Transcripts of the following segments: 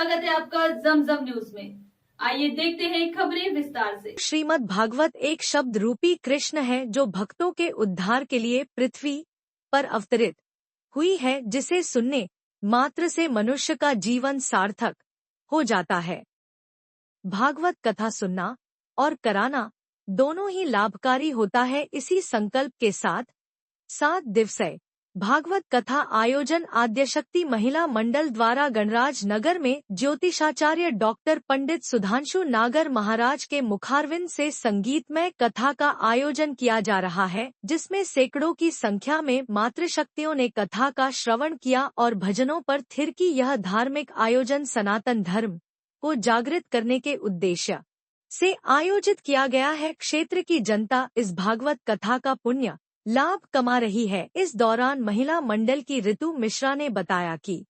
स्वागत है आपका जमजम न्यूज में। आइए देखते हैं खबरें विस्तार से। श्रीमद् भागवत एक शब्द रूपी कृष्ण है जो भक्तों के उद्धार के लिए पृथ्वी पर अवतरित हुई है, जिसे सुनने मात्र से मनुष्य का जीवन सार्थक हो जाता है। भागवत कथा सुनना और कराना दोनों ही लाभकारी होता है। इसी संकल्प के साथ 7 दिवसीय भागवत कथा आयोजन आद्यशक्ति महिला मंडल द्वारा गणराज नगर में ज्योतिषाचार्य डॉक्टर पंडित सुधांशु नागर महाराज के मुखारविंद से संगीतमय कथा का आयोजन किया जा रहा है, जिसमें सैकड़ों की संख्या में मातृशक्तियों ने कथा का श्रवण किया और भजनों पर थिरकी। यह धार्मिक आयोजन सनातन धर्म को जागृत करने के उद्देश्य से आयोजित किया गया है। क्षेत्र की जनता इस भागवत कथा का पुण्य लाभ कमा रही है। इस दौरान महिला मंडल की ऋतु मिश्रा ने बताया कि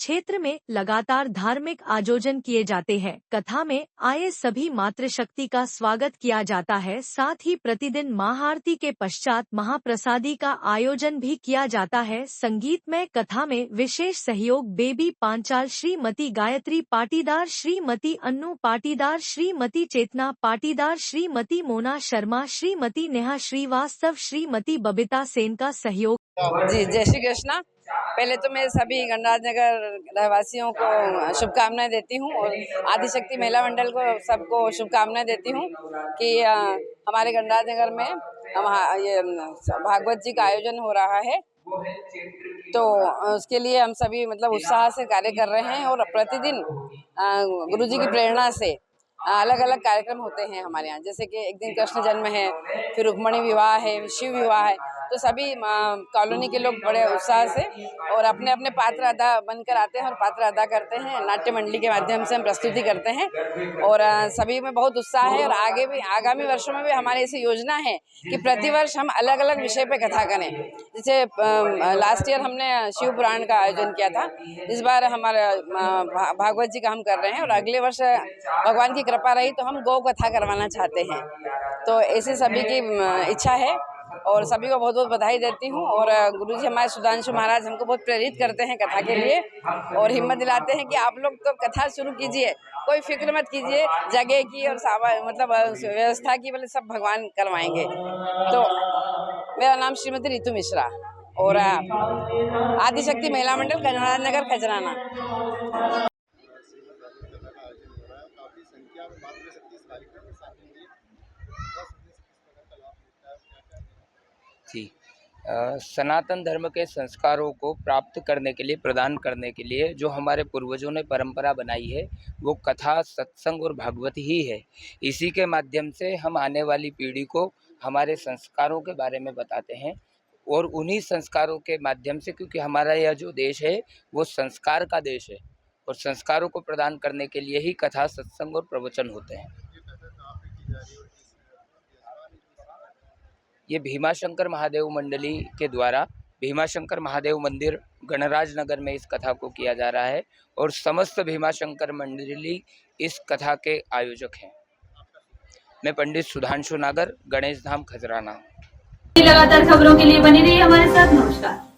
क्षेत्र में लगातार धार्मिक आयोजन किए जाते हैं। कथा में आए सभी मातृशक्ति का स्वागत किया जाता है। साथ ही प्रतिदिन महाआरती के पश्चात महाप्रसादी का आयोजन भी किया जाता है। संगीतमय कथा में विशेष सहयोग बेबी पांचाल, श्रीमती गायत्री पाटीदार, श्रीमती अन्नू पाटीदार, श्रीमती चेतना पाटीदार, श्रीमती मोना शर्मा, श्रीमती नेहा श्रीवास्तव, श्रीमती बबीता सेन का सहयोग। जी, जय श्री कृष्णा। पहले तो मैं सभी गणराज नगर रहवासियों को शुभकामनाएं देती हूँ और आदिशक्ति महिला मंडल को सबको शुभकामनाएं देती हूँ कि हमारे गणराज नगर में ये भागवत जी का आयोजन हो रहा है। तो उसके लिए हम सभी मतलब उत्साह से कार्य कर रहे हैं और प्रतिदिन गुरुजी की प्रेरणा से अलग अलग कार्यक्रम होते हैं हमारे यहाँ। जैसे कि एक दिन कृष्ण जन्म है, फिर रुक्मणी विवाह है, शिव विवाह है। तो सभी कॉलोनी के लोग बड़े उत्साह से और अपने अपने पात्र अदा बनकर आते हैं और पात्र अदा करते हैं। नाट्य मंडली के माध्यम से हम प्रस्तुति करते हैं और सभी में बहुत उत्साह है। और आगे भी आगामी वर्षों में भी हमारी ऐसी योजना है कि प्रतिवर्ष हम अलग अलग विषय पे कथा करें। जैसे लास्ट ईयर हमने शिव पुराण का आयोजन किया था, इस बार हमारे भागवत जी का हम कर रहे हैं और अगले वर्ष भगवान की कृपा रही तो हम गौ कथा करवाना चाहते हैं। तो ऐसे सभी की इच्छा है और सभी को बहुत बहुत बधाई देती हूँ। और गुरुजी हमारे सुधांशु महाराज हमको बहुत प्रेरित करते हैं कथा के लिए और हिम्मत दिलाते हैं कि आप लोग तो कथा शुरू कीजिए, कोई फिक्र मत कीजिए, जगह की और मतलब व्यवस्था की बोले सब भगवान करवाएंगे। तो मेरा नाम श्रीमती ऋतु मिश्रा और आदिशक्ति महिला मंडल गणराज नगर खजराना। जी, सनातन धर्म के संस्कारों को प्राप्त करने के लिए, प्रदान करने के लिए जो हमारे पूर्वजों ने परंपरा बनाई है वो कथा, सत्संग और भागवत ही है। इसी के माध्यम से हम आने वाली पीढ़ी को हमारे संस्कारों के बारे में बताते हैं और उन्हीं संस्कारों के माध्यम से, क्योंकि हमारा यह जो देश है वो संस्कार का देश है और संस्कारों को प्रदान करने के लिए ही कथा, सत्संग और प्रवचन होते हैं। ये भीमाशंकर महादेव मंडली के द्वारा भीमाशंकर महादेव मंदिर गणराज नगर में इस कथा को किया जा रहा है और समस्त भीमाशंकर मंडली इस कथा के आयोजक हैं। मैं पंडित सुधांशु नागर, गणेश धाम खजराना। लगातार खबरों के लिए बनी रहिए हमारे साथ। नमस्कार।